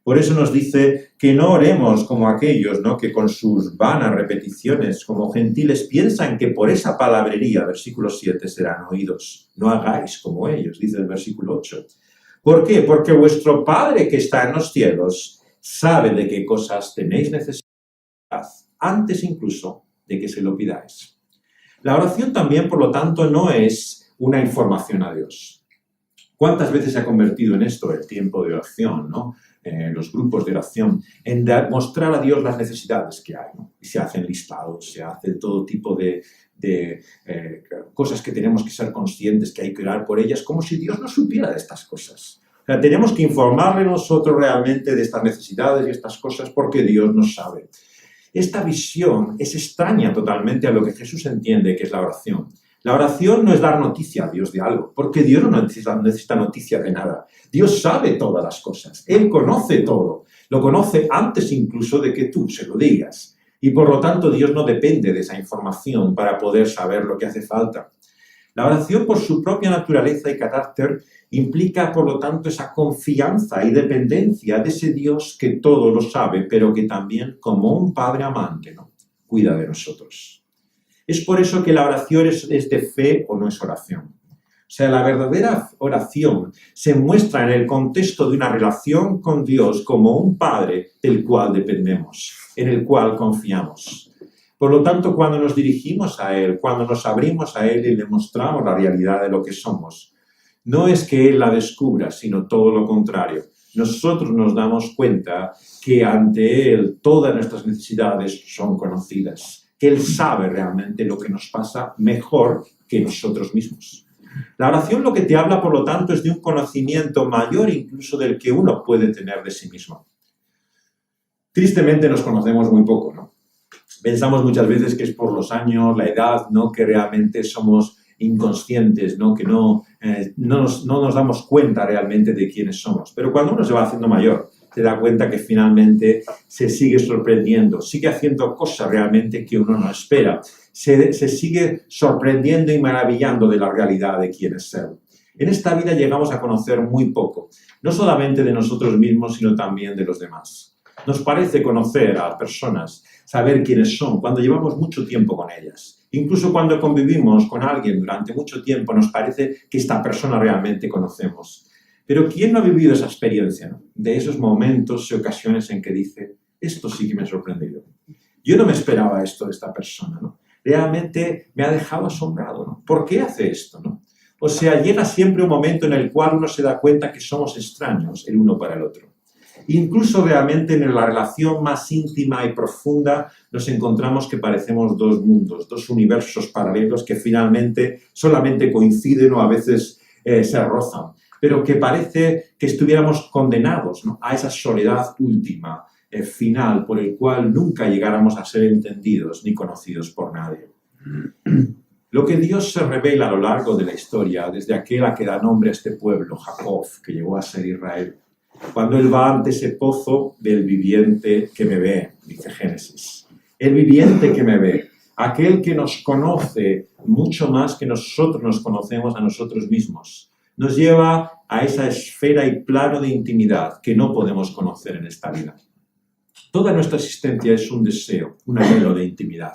Por eso nos dice que no oremos como aquellos, ¿no? Que con sus vanas repeticiones, como gentiles, piensan que por esa palabrería, versículo 7, serán oídos. No hagáis como ellos, dice el versículo 8. ¿Por qué? Porque vuestro Padre que está en los cielos sabe de qué cosas tenéis necesidad, antes incluso de que se lo pidáis. La oración también, por lo tanto, no es una información a Dios. ¿Cuántas veces se ha convertido en esto el tiempo de oración, ¿no? Los grupos de oración, en mostrar a Dios las necesidades que hay, ¿no? Y se hacen listados, se hace todo tipo de cosas que tenemos que ser conscientes que hay que orar por ellas, como si Dios no supiera de estas cosas. O sea, tenemos que informarle nosotros realmente de estas necesidades y estas cosas porque Dios nos sabe. Esta visión es extraña totalmente a lo que Jesús entiende que es la oración. La oración no es dar noticia a Dios de algo, porque Dios no necesita noticia de nada. Dios sabe todas las cosas, Él conoce todo, lo conoce antes incluso de que tú se lo digas. Y por lo tanto Dios no depende de esa información para poder saber lo que hace falta. La oración por su propia naturaleza y carácter implica por lo tanto esa confianza y dependencia de ese Dios que todo lo sabe, pero que también como un padre amante, ¿no?, cuida de nosotros. Es por eso que la oración es de fe o no es oración. O sea, la verdadera oración se muestra en el contexto de una relación con Dios como un Padre del cual dependemos, en el cual confiamos. Por lo tanto, cuando nos dirigimos a Él, cuando nos abrimos a Él y le mostramos la realidad de lo que somos, no es que Él la descubra, sino todo lo contrario. Nosotros nos damos cuenta que ante Él todas nuestras necesidades son conocidas, que Él sabe realmente lo que nos pasa mejor que nosotros mismos. La oración lo que te habla, por lo tanto, es de un conocimiento mayor incluso del que uno puede tener de sí mismo. Tristemente nos conocemos muy poco, ¿no? Pensamos muchas veces que es por los años, la edad, ¿no?, que realmente somos inconscientes, ¿no?, que no nos damos cuenta realmente de quiénes somos. Pero cuando uno se va haciendo mayor, se da cuenta que finalmente se sigue sorprendiendo, sigue haciendo cosas realmente que uno no espera, se sigue sorprendiendo y maravillando de la realidad de quién es Él. En esta vida llegamos a conocer muy poco, no solamente de nosotros mismos, sino también de los demás. Nos parece conocer a las personas, saber quiénes son, cuando llevamos mucho tiempo con ellas. Incluso cuando convivimos con alguien durante mucho tiempo, nos parece que esta persona realmente conocemos. Pero ¿quién no ha vivido esa experiencia, ¿no?, de esos momentos y ocasiones en que dice, esto sí que me ha sorprendido? Yo no me esperaba esto de esta persona, ¿no? Realmente me ha dejado asombrado, ¿no? ¿Por qué hace esto, no? O sea, llega siempre un momento en el cual uno se da cuenta que somos extraños el uno para el otro. Incluso realmente en la relación más íntima y profunda nos encontramos que parecemos dos mundos, dos universos paralelos que finalmente solamente coinciden o a veces se rozan, pero que parece que estuviéramos condenados, ¿no?, a esa soledad última, final, por el cual nunca llegáramos a ser entendidos ni conocidos por nadie. Lo que Dios se revela a lo largo de la historia, desde aquel a que da nombre a este pueblo, Jacob, que llegó a ser Israel, cuando Él va ante ese pozo del viviente que me ve, dice Génesis. El viviente que me ve, aquel que nos conoce mucho más que nosotros nos conocemos a nosotros mismos, nos lleva a esa esfera y plano de intimidad que no podemos conocer en esta vida. Toda nuestra existencia es un deseo, un anhelo de intimidad.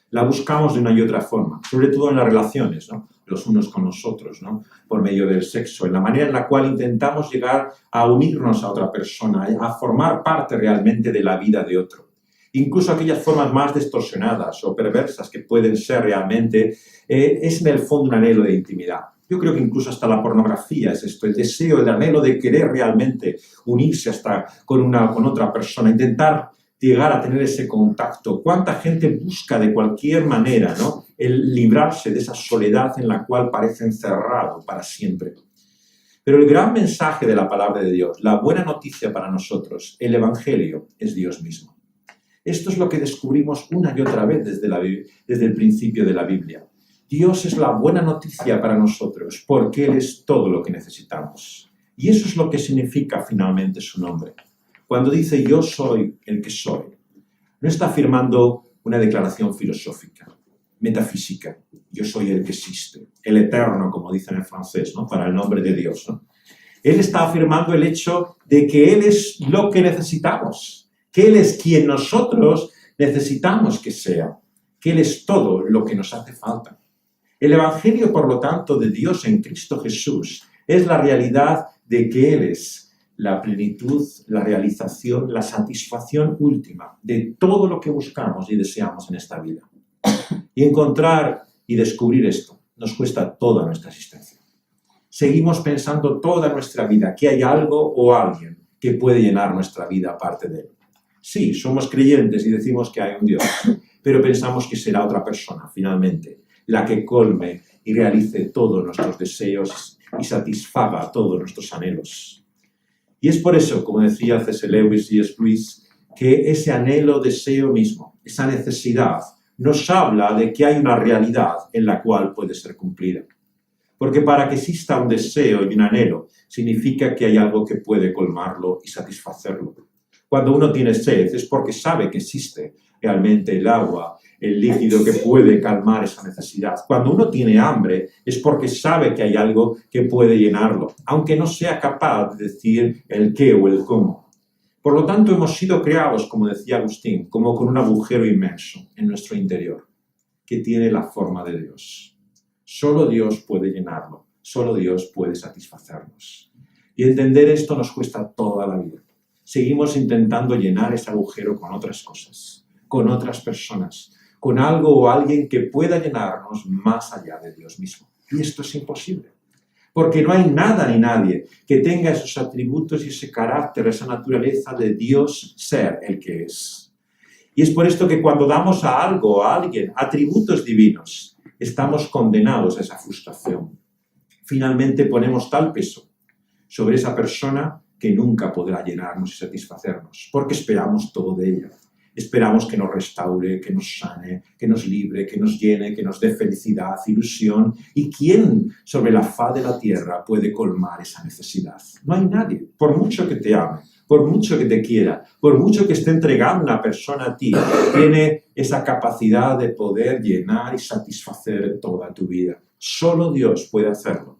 La buscamos de una y otra forma, sobre todo en las relaciones, ¿no?, los unos con los otros, ¿no?, por medio del sexo, en la manera en la cual intentamos llegar a unirnos a otra persona, a formar parte realmente de la vida de otro. Incluso aquellas formas más distorsionadas o perversas que pueden ser realmente, es en el fondo un anhelo de intimidad. Yo creo que incluso hasta la pornografía es esto, el deseo, el anhelo de querer realmente unirse hasta con otra persona, intentar llegar a tener ese contacto. ¿Cuánta gente busca de cualquier manera, ¿no?, el librarse de esa soledad en la cual parece encerrado para siempre? Pero el gran mensaje de la palabra de Dios, la buena noticia para nosotros, el Evangelio, es Dios mismo. Esto es lo que descubrimos una y otra vez desde el principio de la Biblia. Dios es la buena noticia para nosotros porque Él es todo lo que necesitamos. Y eso es lo que significa finalmente su nombre. Cuando dice yo soy el que soy, no está afirmando una declaración filosófica, metafísica. Yo soy el que existe, el eterno, como dicen en francés, ¿no?, para el nombre de Dios, ¿no? Él está afirmando el hecho de que Él es lo que necesitamos, que Él es quien nosotros necesitamos que sea, que Él es todo lo que nos hace falta. El Evangelio, por lo tanto, de Dios en Cristo Jesús es la realidad de que Él es la plenitud, la realización, la satisfacción última de todo lo que buscamos y deseamos en esta vida. Y encontrar y descubrir esto nos cuesta toda nuestra existencia. Seguimos pensando toda nuestra vida que hay algo o alguien que puede llenar nuestra vida aparte de él. Sí, somos creyentes y decimos que hay un Dios, pero pensamos que será otra persona, finalmente, la que colme y realice todos nuestros deseos y satisfaga todos nuestros anhelos. Y es por eso, como decía C.S. Lewis y S. Lewis, que ese anhelo, deseo mismo, esa necesidad, nos habla de que hay una realidad en la cual puede ser cumplida. Porque para que exista un deseo y un anhelo, significa que hay algo que puede colmarlo y satisfacerlo. Cuando uno tiene sed es porque sabe que existe realmente el agua, el líquido que puede calmar esa necesidad. Cuando uno tiene hambre es porque sabe que hay algo que puede llenarlo, aunque no sea capaz de decir el qué o el cómo. Por lo tanto, hemos sido creados, como decía Agustín, como con un agujero inmenso en nuestro interior, que tiene la forma de Dios. Solo Dios puede llenarlo, solo Dios puede satisfacernos. Y entender esto nos cuesta toda la vida. Seguimos intentando llenar ese agujero con otras cosas, con otras personas, con algo o alguien que pueda llenarnos más allá de Dios mismo. Y esto es imposible, porque no hay nada ni nadie que tenga esos atributos y ese carácter, esa naturaleza de Dios ser el que es. Y es por esto que cuando damos a algo o a alguien atributos divinos, estamos condenados a esa frustración. Finalmente ponemos tal peso sobre esa persona que nunca podrá llenarnos y satisfacernos, porque esperamos todo de ella. Esperamos que nos restaure, que nos sane, que nos libre, que nos llene, que nos dé felicidad, ilusión. ¿Y quién sobre la faz de la tierra puede colmar esa necesidad? No hay nadie, por mucho que te ame, por mucho que te quiera, por mucho que esté entregando una persona a ti, tiene esa capacidad de poder llenar y satisfacer toda tu vida. Solo Dios puede hacerlo,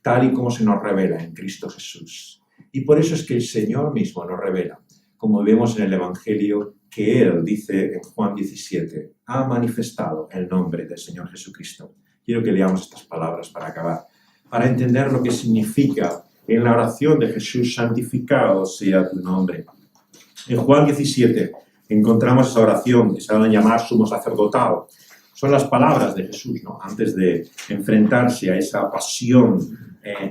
tal y como se nos revela en Cristo Jesús. Y por eso es que el Señor mismo nos revela, como vemos en el Evangelio, que Él, dice en Juan 17, ha manifestado el nombre del Señor Jesucristo. Quiero que leamos estas palabras para acabar, para entender lo que significa en la oración de Jesús, santificado sea tu nombre. En Juan 17 encontramos esa oración que se van a llamar sumo sacerdotal. Son las palabras de Jesús, ¿no? Antes de enfrentarse a esa pasión.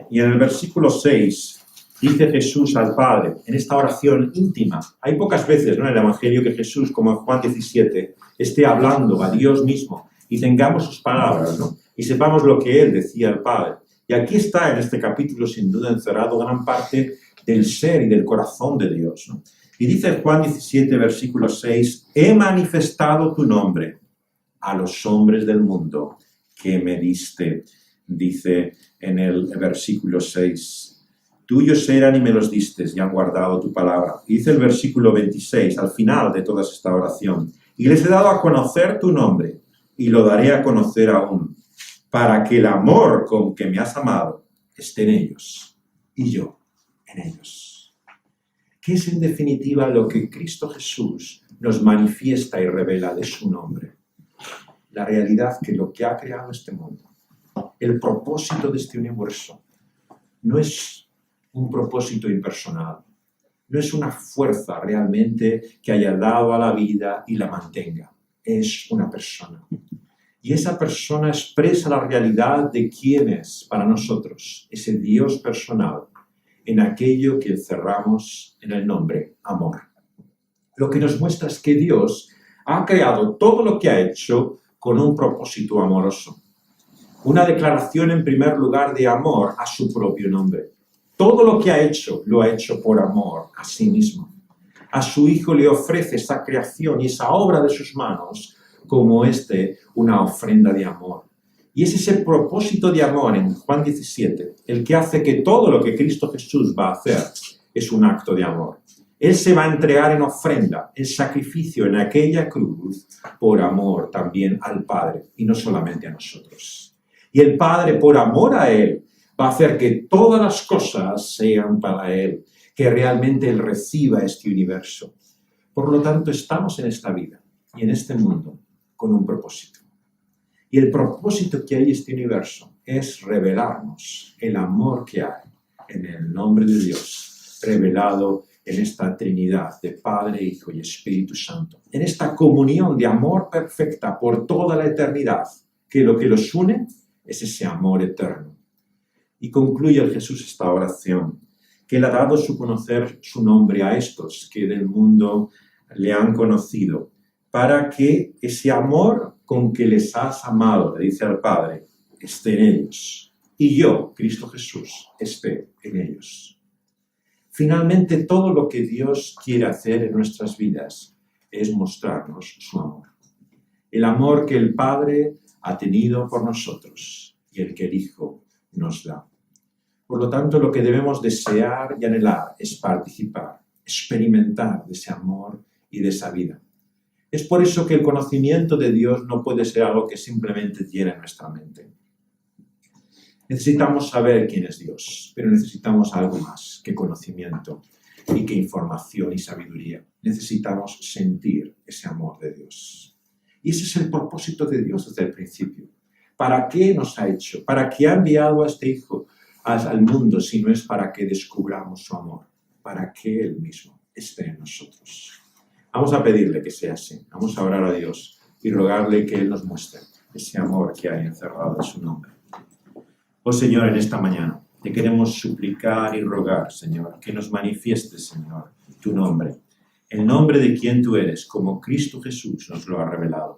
Y en el versículo 6 dice Jesús al Padre, en esta oración íntima. Hay pocas veces, ¿no?, en el Evangelio que Jesús, como en Juan 17, esté hablando a Dios mismo y tengamos sus palabras, ¿no?, y sepamos lo que Él decía al Padre. Y aquí está en este capítulo, sin duda, encerrado gran parte del ser y del corazón de Dios, ¿no? Y dice Juan 17, versículo 6, he manifestado tu nombre a los hombres del mundo que me diste, dice en el versículo 6. Tuyos eran y me los distes y han guardado tu palabra. Y dice el versículo 26, al final de toda esta oración, y les he dado a conocer tu nombre y lo daré a conocer aún, para que el amor con que me has amado esté en ellos y yo en ellos. ¿Qué es en definitiva lo que Cristo Jesús nos manifiesta y revela de su nombre? La realidad que lo que ha creado este mundo, el propósito de este universo, no es un propósito impersonal, no es una fuerza realmente que haya dado a la vida y la mantenga, es una persona. Y esa persona expresa la realidad de quién es para nosotros, ese Dios personal, en aquello que encerramos en el nombre amor. Lo que nos muestra es que Dios ha creado todo lo que ha hecho con un propósito amoroso. Una declaración en primer lugar de amor a su propio nombre. Todo lo que ha hecho, lo ha hecho por amor a sí mismo. A su Hijo le ofrece esa creación y esa obra de sus manos como una ofrenda de amor. Y es ese propósito de amor en Juan 17 el que hace que todo lo que Cristo Jesús va a hacer es un acto de amor. Él se va a entregar en ofrenda, en sacrificio en aquella cruz por amor también al Padre y no solamente a nosotros. Y el Padre, por amor a Él, va a hacer que todas las cosas sean para Él, que realmente Él reciba este universo. Por lo tanto, estamos en esta vida y en este mundo con un propósito. Y el propósito que hay en este universo es revelarnos el amor que hay en el nombre de Dios, revelado en esta Trinidad de Padre, Hijo y Espíritu Santo. En esta comunión de amor perfecta por toda la eternidad, que lo que los une es ese amor eterno. Y concluye el Jesús esta oración, que Él ha dado conocer su nombre a estos que del mundo le han conocido, para que ese amor con que les has amado, le dice al Padre, esté en ellos. Y yo, Cristo Jesús, esté en ellos. Finalmente, todo lo que Dios quiere hacer en nuestras vidas es mostrarnos su amor. El amor que el Padre ha tenido por nosotros y el que el Hijo nos da. Por lo tanto, lo que debemos desear y anhelar es participar, experimentar de ese amor y de esa vida. Es por eso que el conocimiento de Dios no puede ser algo que simplemente tiene en nuestra mente. Necesitamos saber quién es Dios, pero necesitamos algo más que conocimiento y que información y sabiduría. Necesitamos sentir ese amor de Dios. Y ese es el propósito de Dios desde el principio. ¿Para qué nos ha hecho? ¿Para qué ha enviado a este Hijo al mundo si no es para que descubramos su amor? Para que Él mismo esté en nosotros. Vamos a pedirle que sea así. Vamos a orar a Dios y rogarle que Él nos muestre ese amor que hay encerrado en su nombre. Oh Señor, en esta mañana te queremos suplicar y rogar, Señor, que nos manifiestes, Señor, tu nombre. El nombre de quien tú eres, como Cristo Jesús nos lo ha revelado.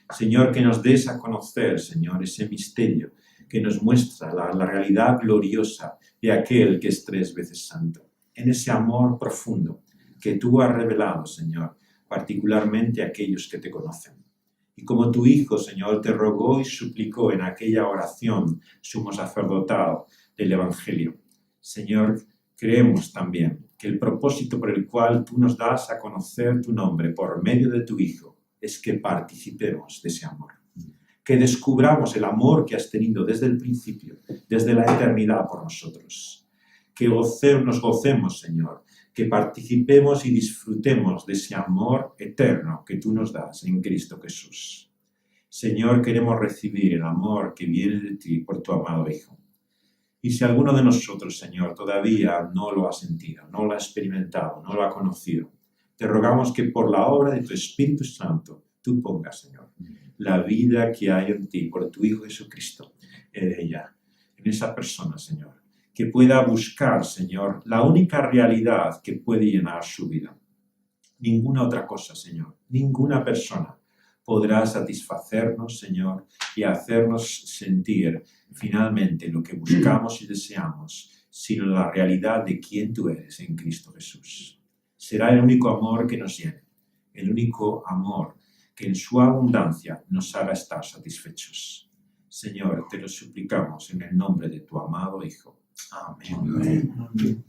Señor, que nos des a conocer, Señor, ese misterio que nos muestra la realidad gloriosa de aquel que es 3 veces santo. En ese amor profundo que tú has revelado, Señor, particularmente a aquellos que te conocen. Y como tu Hijo, Señor, te rogó y suplicó en aquella oración sumo sacerdotal del Evangelio. Señor, creemos también que el propósito por el cual tú nos das a conocer tu nombre por medio de tu Hijo es que participemos de ese amor. Que descubramos el amor que has tenido desde el principio, desde la eternidad por nosotros. Que nos gocemos, Señor, que participemos y disfrutemos de ese amor eterno que tú nos das en Cristo Jesús. Señor, queremos recibir el amor que viene de ti por tu amado Hijo. Y si alguno de nosotros, Señor, todavía no lo ha sentido, no lo ha experimentado, no lo ha conocido, te rogamos que por la obra de tu Espíritu Santo tú pongas, Señor, la vida que hay en ti por tu Hijo Jesucristo en ella, en esa persona, Señor, que pueda buscar, Señor, la única realidad que puede llenar su vida. Ninguna otra cosa, Señor, ninguna persona podrá satisfacernos, Señor, y hacernos sentir finalmente lo que buscamos y deseamos, sino la realidad de quién tú eres en Cristo Jesús. Será el único amor que nos llene, el único amor que en su abundancia nos haga estar satisfechos. Señor, te lo suplicamos en el nombre de tu amado Hijo. Amén. Amén.